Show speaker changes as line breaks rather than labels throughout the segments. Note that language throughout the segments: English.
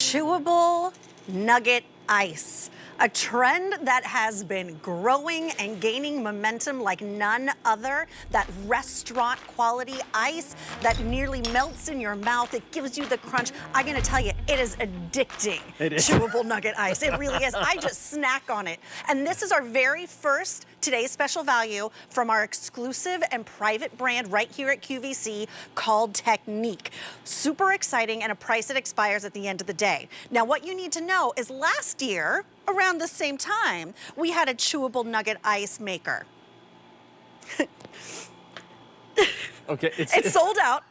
Chewable Nugget Ice. A trend that has been growing and gaining momentum like none other. That restaurant quality ice that nearly melts in your mouth. It gives you the crunch. I'm gonna tell you, it is addicting.
It is.
Chewable Nugget Ice, it really is. I just snack on it. And this is our very first today's special value from our exclusive and private brand right here at QVC called Technique. Super exciting and a price that expires at the end of the day. Now what you need to know is last year, around the same time, we had a chewable nugget ice maker.
Okay,
it's sold out.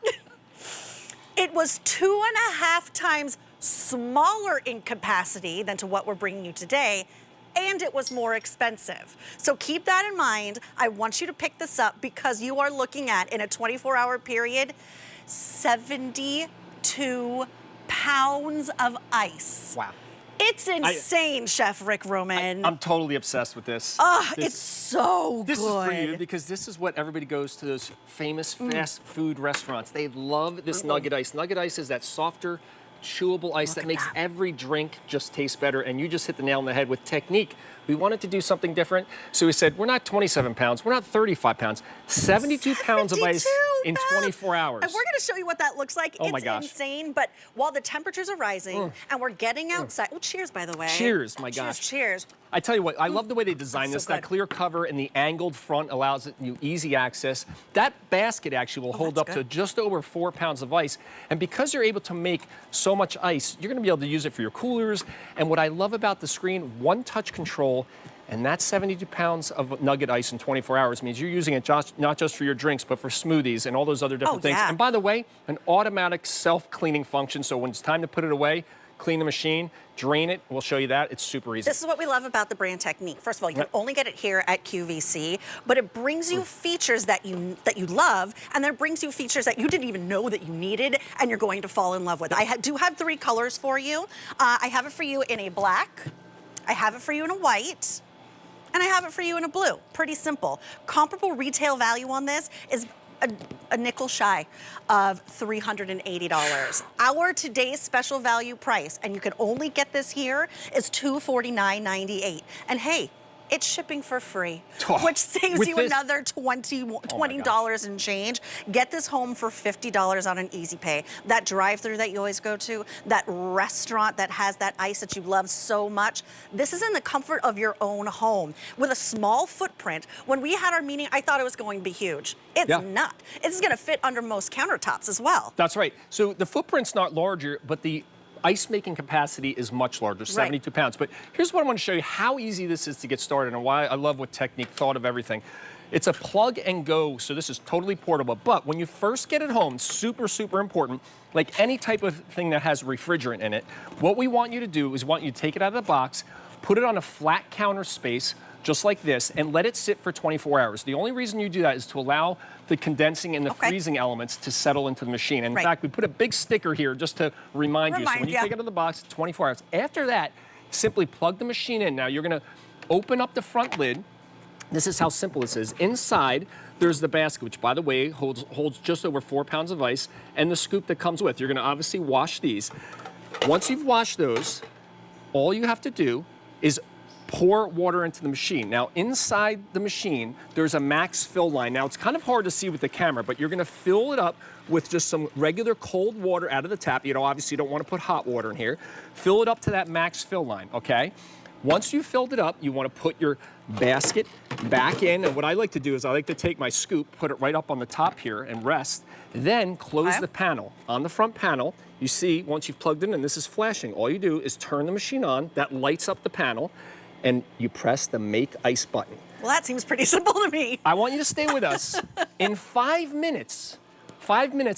It was 2.5 times smaller in capacity than to what we're bringing you today, and it was more expensive. So keep that in mind. I want you to pick this up because you are looking at, in a 24-hour period, 72 pounds of ice.
Wow.
It's insane, Chef Rick Roman.
I'm totally obsessed with this.
It's so good.
This is for you because this is what everybody goes to those famous fast food restaurants. They love this nugget ice. Nugget ice is that softer, chewable ice that makes every drink just taste better, and you just hit the nail on the head with Technique. We wanted to do something different, so we said, we're not 27 pounds, we're not 35 pounds, 72 pounds of ice in 24 hours.
And we're gonna show you what that looks like.
Oh my gosh.
It's insane, but while the temperatures are rising and we're getting outside, oh, cheers, by the way.
Cheers, my gosh.
Cheers.
I tell you what, I love the way they designed this.
So
that clear cover and the angled front allows you easy access. That basket actually will hold up to just over 4 pounds of ice. And because you're able to make so much ice, you're gonna be able to use it for your coolers. And what I love about the screen, one-touch control, and that 72 pounds of nugget ice in 24 hours means you're using it not just for your drinks, but for smoothies and all those other different things. And by the way, an automatic self-cleaning function, so when it's time to put it away, clean the machine, drain it. We'll show you that. It's super easy.
This is what we love about the brand Technique. First of all, you can only get it here at QVC, but it brings you features that you love, and then it brings you features that you didn't even know that you needed, and you're going to fall in love with. I do have 3 colors for you. I have it for you in a black, I have it for you in a white, and I have it for you in a blue. Pretty simple. Comparable retail value on this is a nickel shy of $380. Our today's special value price, and you can only get this here, is $249.98. And hey, it's shipping for free, which saves you another $20 and change. Get this home for $50 on an easy pay. That drive-through that you always go to, that restaurant that has that ice that you love so much, this is in the comfort of your own home with a small footprint. When we had our meeting, I thought it was going to be huge. It's not. It's gonna fit under most countertops as well.
That's right. So the footprint's not larger, but the ice making capacity is much larger, 72 pounds. But here's what I want to show you, how easy this is to get started and why I love what Technique thought of everything. It's a plug and go, so this is totally portable. But when you first get it home, super, super important, like any type of thing that has refrigerant in it, what we want you to do is want you to take it out of the box, put it on a flat counter space, just like this, and let it sit for 24 hours. The only reason you do that is to allow the condensing and the freezing elements to settle into the machine. And in fact, we put a big sticker here just to remind you. So when you take it out of the box, 24 hours. After that, simply plug the machine in. Now you're gonna open up the front lid. This is how simple this is. Inside, there's the basket, which by the way, holds just over 4 pounds of ice, and the scoop that comes with. You're gonna obviously wash these. Once you've washed those, all you have to do is pour water into the machine. Now, inside the machine, there's a max fill line. Now, it's kind of hard to see with the camera, but you're gonna fill it up with just some regular cold water out of the tap. You know, obviously you don't wanna put hot water in here. Fill it up to that max fill line, okay? Once you've filled it up, you wanna put your basket back in, and what I like to do is I like to take my scoop, put it right up on the top here and rest, then close the panel. On the front panel, you see, once you've plugged it in, this is flashing. All you do is turn the machine on, that lights up the panel, and you press the Make Ice button.
Well, that seems pretty simple to me.
I want you to stay with us. In 5 minutes,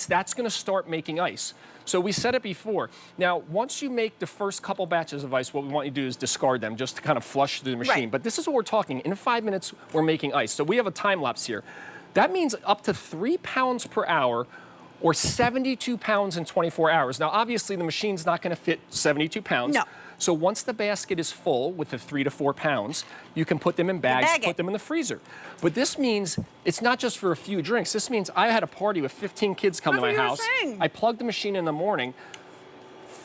that's gonna start making ice. So we said it before. Now, once you make the first couple batches of ice, what we want you to do is discard them just to kind of flush through the machine. But this is what we're talking. In 5 minutes, we're making ice. So we have a time lapse here. That means up to 3 pounds per hour or 72 pounds in 24 hours. Now, obviously, the machine's not gonna fit 72 pounds.
No.
So once the basket is full with the 3 to 4 pounds, you can put them in bags, put them in the freezer. But this means it's not just for a few drinks. This means I had a party with 15 kids come to my house. I plugged the machine in the morning.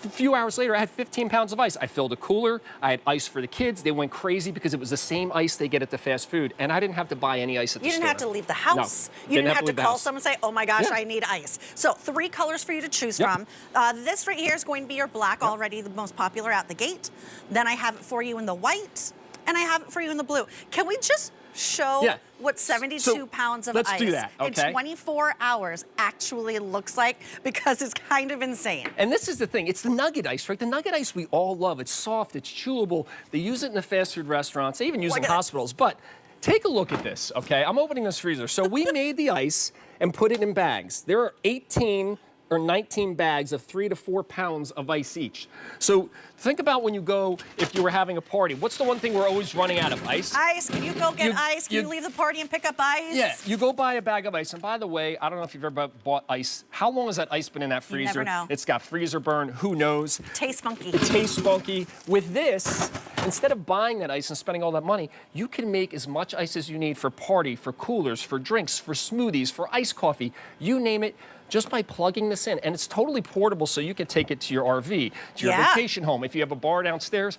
few hours later, I had 15 pounds of ice. I filled a cooler. I had ice for the kids. They went crazy because it was the same ice they get at the fast food. And I didn't have to buy any ice at the store.
You didn't have to leave the house.
No,
You didn't have to
leave the
call
house.
someone and say, oh my gosh,
Yeah.
I need ice. So 3 colors for you to choose
Yep.
from. This right here is going to be your black, already the most popular out the gate. Then I have it for you in the white, and I have it for you in the blue. Can we just show what 72 pounds of
let's
ice
do that, okay?
in 24 hours actually looks like, because it's kind of insane.
And this is the thing, it's the nugget ice, right? The nugget ice we all love. It's soft, it's chewable. They use it in the fast food restaurants. They even use it in hospitals. But take a look at this, okay? I'm opening this freezer. So we made the ice and put it in bags. There are 18 or 19 bags of 3 to 4 pounds of ice each. So think about when you go, if you were having a party, what's the one thing we're always running out of? Ice?
Ice, can you go get ice? Can you leave the party and pick up ice?
Yeah, you go buy a bag of ice. And by the way, I don't know if you've ever bought ice. How long has that ice been in that freezer?
You never know.
It's got freezer burn, who knows?
Tastes funky.
It tastes funky. With this, instead of buying that ice and spending all that money, you can make as much ice as you need for party, for coolers, for drinks, for smoothies, for iced coffee, you name it, just by plugging this in. And it's totally portable, so you can take it to your RV, to your vacation home, if you have a bar downstairs.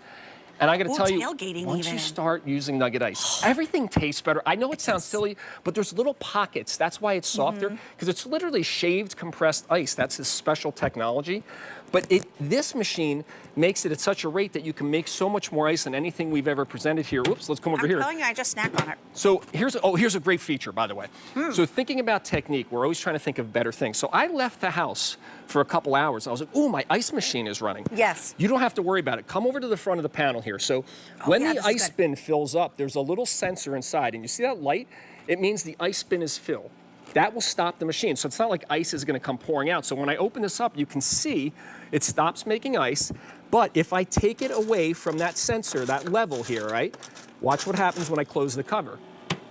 And I got to tell you, once you start using nugget ice, everything tastes better. I know it sounds silly, but there's little pockets. That's why it's softer, because it's literally shaved, compressed ice. That's this special technology. But this machine makes it at such a rate that you can make so much more ice than anything we've ever presented here. Oops, let's come over here.
I'm telling you, I just snacked on it.
So here's a great feature, by the way. So thinking about technique, we're always trying to think of better things. So I left the house for a couple hours, and I was like, oh, my ice machine is running.
Yes.
You don't have to worry about it. Come over to the front of the panel here. So when the ice bin fills up, there's a little sensor inside, and you see that light? It means the ice bin is filled. That will stop the machine. So it's not like ice is going to come pouring out. So when I open this up, you can see it stops making ice. But if I take it away from that sensor, that level here, right? Watch what happens when I close the cover.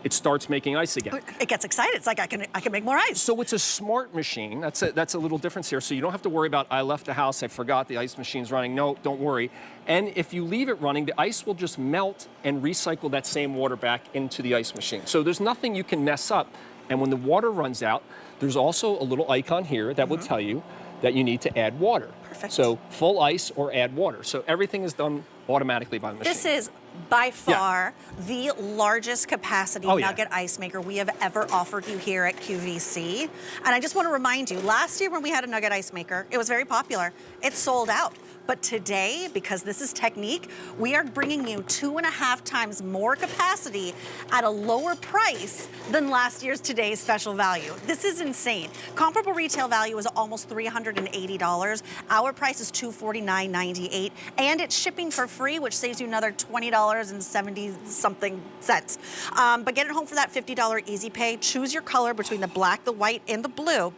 It starts making ice again.
It gets excited. It's like I can make more ice.
So it's a smart machine. That's a little difference here. So you don't have to worry about, I left the house, I forgot the ice machine's running. No, don't worry. And if you leave it running, the ice will just melt and recycle that same water back into the ice machine. So there's nothing you can mess up. And when the water runs out, there's also a little icon here that will tell you that you need to add water.
Perfect.
So full ice or add water. So everything is done automatically by the machine.
This is by far the largest capacity nugget ice maker we have ever offered you here at QVC. And I just want to remind you, last year when we had a nugget ice maker, it was very popular. It sold out. But today, because this is Technique, we are bringing you 2.5 times more capacity at a lower price than last year's today's special value. This is insane. Comparable retail value is almost $380. Our price is $249.98, and it's shipping for free, which saves you another $20.70-something cents. But get it home for that $50 easy pay. Choose your color between the black, the white, and the blue.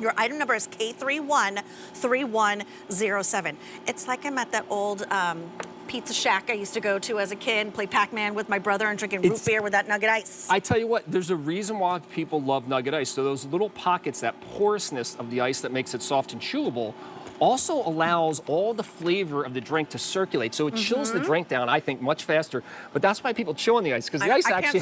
Your item number is K313107. It's like I'm at that old pizza shack I used to go to as a kid, play Pac-Man with my brother and drinking root beer with that nugget ice.
I tell you what, there's a reason why people love nugget ice. So those little pockets, that porousness of the ice that makes it soft and chewable, also allows all the flavor of the drink to circulate. So it chills the drink down, I think, much faster. But that's why people chew on the ice, because the ice actually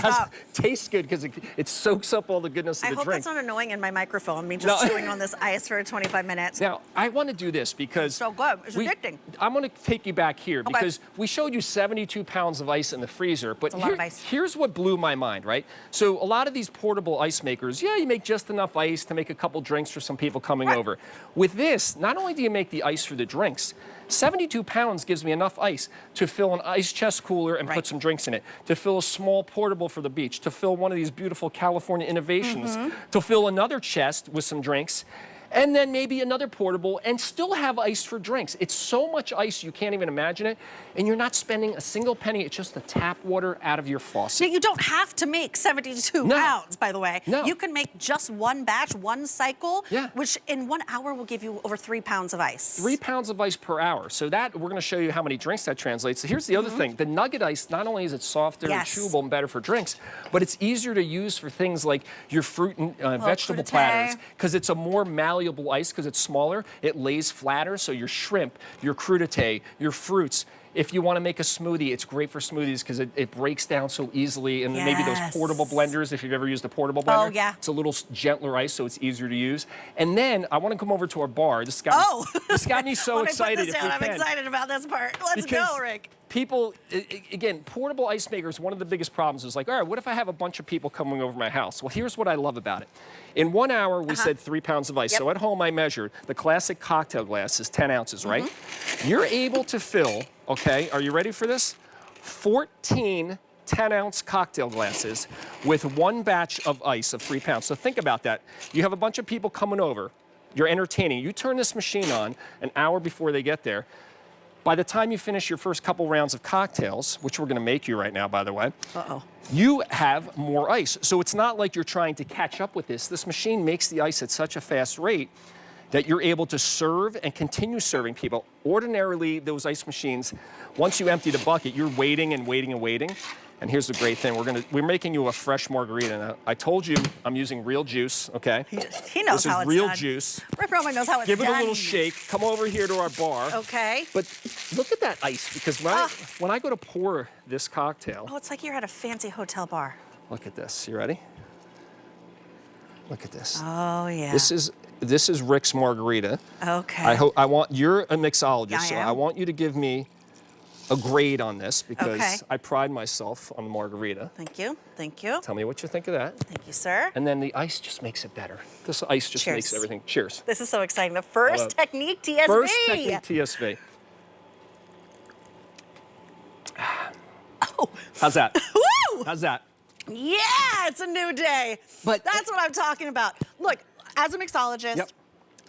tastes good because it soaks up all the goodness of the drink.
I hope that's not annoying in my microphone, me just chewing on this ice for 25 minutes.
Now, I want to do this because...
It's so good. It's addicting.
I'm going to take you back here because we showed you 72 pounds of ice in the freezer. But
a lot of ice.
Here's what blew my mind, right? So a lot of these portable ice makers, you make just enough ice to make a couple drinks for some people coming over. With this, not only do you make the ice for the drinks, 72 pounds gives me enough ice to fill an ice chest cooler and put some drinks in it, to fill a small portable for the beach, to fill one of these beautiful California innovations, to fill another chest with some drinks, and then maybe another portable, and still have ice for drinks. It's so much ice you can't even imagine it, and you're not spending a single penny. It's just the tap water out of your faucet.
Yeah, you don't have to make 72 pounds, by the way.
No.
You can make just one batch, one cycle, which in 1 hour will give you over 3 pounds of ice.
3 pounds of ice per hour. So that, we're gonna show you how many drinks that translates. So here's the other thing. The nugget ice, not only is it softer and chewable and better for drinks, but it's easier to use for things like your fruit and vegetable platters, because it's a more malleable ice because it's smaller. It lays flatter, so your shrimp, your crudité, your fruits, If you want to make a smoothie, it's great for smoothies because it breaks down so easily. And then maybe those portable blenders, if you've ever used a portable blender.
Oh, yeah.
It's a little gentler ice, so it's easier to use. And then I want to come over to our bar. This got me so excited. If we
I'm
can.
excited about this part. Let's go, Rick.
People, again, portable ice makers, one of the biggest problems is like, all right, what if I have a bunch of people coming over my house? Well, here's what I love about it. In 1 hour, we said 3 pounds of ice. So at home, I measured the classic cocktail glass is 10 ounces, right? You're able to fill, okay, are you ready for this? 14 10-ounce cocktail glasses with 1 batch of ice of 3 pounds. So think about that. You have a bunch of people coming over. You're entertaining. You turn this machine on an hour before they get there. By the time you finish your first couple rounds of cocktails, which we're gonna make you right now, by the way, you have more ice. So it's not like you're trying to catch up with this. This machine makes the ice at such a fast rate that you're able to serve and continue serving people. Ordinarily, those ice machines, once you empty the bucket, you're waiting and waiting and waiting. And here's the great thing, we're making you a fresh margarita. Now, I told you I'm using real juice, okay?
He knows how it's done.
This is real juice.
Rick Roman knows how it's done.
Give it a little shake. Come over here to our bar.
Okay.
But look at that ice, because when I go to pour this cocktail.
Oh, it's like you're at a fancy hotel bar.
Look at this. You ready? Look at this.
Oh, yeah.
This is Rick's margarita.
Okay.
You're a mixologist,
Yeah,
so I want you to give me a grade on this because I pride myself on the margarita.
Thank you. Thank you.
Tell me what you think of that.
Thank you, sir.
And then the ice just makes it better. This ice just makes everything. Cheers.
This is so exciting. The first Technique TSV.
First Technique TSV.
Oh.
How's that?
Woo!
How's that?
Yeah, it's a new day. But that's what I'm talking about. Look, as a mixologist,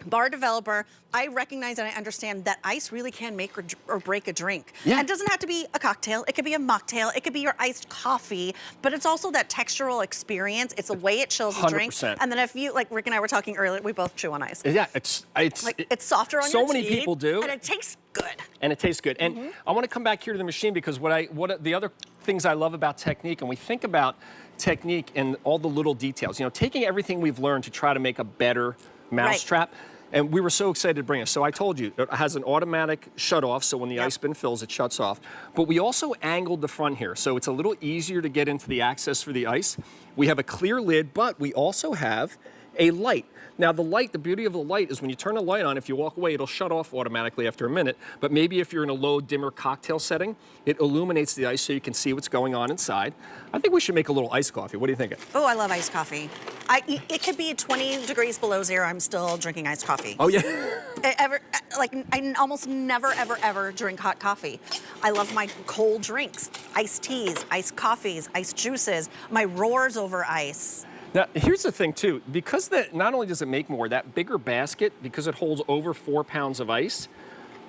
bar developer, I recognize and I understand that ice really can make or break a drink.
Yeah.
And it doesn't have to be a cocktail. It could be a mocktail. It could be your iced coffee. But it's also that textural experience. It's the way it chills the drink.
100%.
And then if you, like Rick and I were talking earlier, we both chew on ice.
Yeah, it's
softer on
so
your
many
teeth,
people do.
and it tastes good.
And it tastes good. And I want to come back here to the machine because the other things I love about Technique, and we think about Technique and all the little details, you know, taking everything we've learned to try to make a better mousetrap. And we were so excited to bring it. So I told you, it has an automatic shut off, so when the ice bin fills, it shuts off. But we also angled the front here, so it's a little easier to get into the access for the ice. We have a clear lid, but we also have a light. Now the beauty of the light is when you turn the light on, if you walk away, it'll shut off automatically after a minute. But maybe if you're in a low, dimmer cocktail setting, it illuminates the ice so you can see what's going on inside. I think we should make a little iced coffee. What do you think?
Oh, I love iced coffee. It could be 20 degrees below zero. I'm still drinking iced coffee.
Oh, yeah.
I almost never, ever, ever drink hot coffee. I love my cold drinks, iced teas, iced coffees, iced juices, my roars over ice.
Now, here's the thing, too. Because not only does it make more, that bigger basket, because it holds over 4 pounds of ice,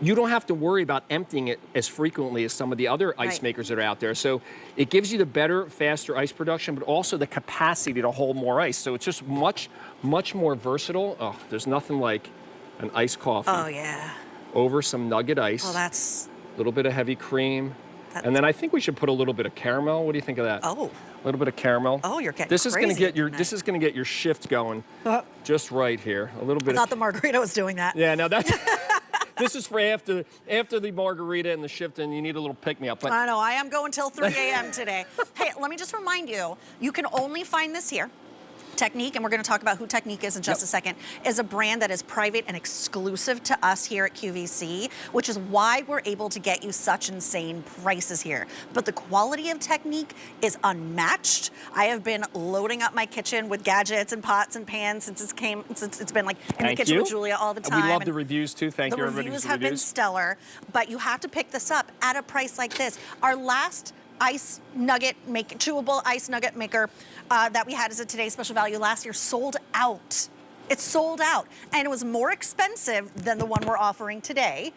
you don't have to worry about emptying it as frequently as some of the other ice makers that are out there. So it gives you the better, faster ice production, but also the capacity to hold more ice. So it's just much, much more versatile. Oh, there's nothing like an iced coffee.
Oh, yeah.
Over some nugget ice.
Oh, that's...
A little bit of heavy cream. And then I think we should put a little bit of caramel. What do you think of that?
Oh.
A little bit of caramel.
Oh, you're getting
this is
crazy
going to get your This is going to get your shift going just right here. A little bit.
I thought the margarita was doing that.
Yeah, no, that's. This is for after the margarita and the shift, and you need a little pick-me-up. But
I know, I am going till 3 a.m. today. Hey, let me just remind you, you can only find this here. Technique, and we're going to talk about who Technique is in just a second, is a brand that is private and exclusive to us here at QVC, which is why we're able to get you such insane prices here. But the quality of Technique is unmatched. I have been loading up my kitchen with gadgets and pots and pans since it's been like in the kitchen with Julia all the time.
We love the reviews too. Thank you, everybody.
The reviews have been stellar, but you have to pick this up at a price like this. Our last chewable ice nugget maker that we had as a today's special value last year sold out. It sold out, and it was more expensive than the one we're offering today,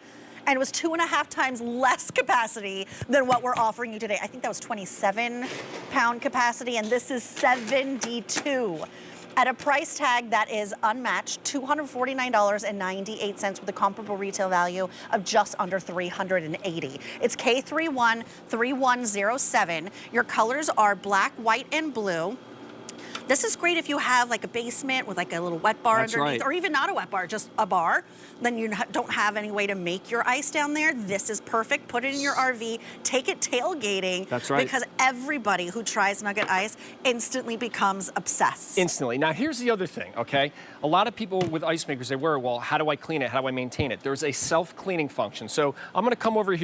and it was 2.5 times less capacity than what we're offering you today. I think that was 27-pound capacity, and this is 72. At a price tag that is unmatched, $249.98 with a comparable retail value of just under $380. It's K313107. Your colors are black, white, and blue. This is great if you have like a basement with like a little wet bar
That's
underneath,
right.
or even not a wet bar, just a bar. Then you don't have any way to make your ice down there. This is perfect. Put it in your RV. Take it tailgating.
That's right.
Because everybody who tries Nugget Ice instantly becomes obsessed.
Instantly. Now, here's the other thing, okay? A lot of people with ice makers, they worry, well, how do I clean it? How do I maintain it? There's a self-cleaning function. So I'm going to come over here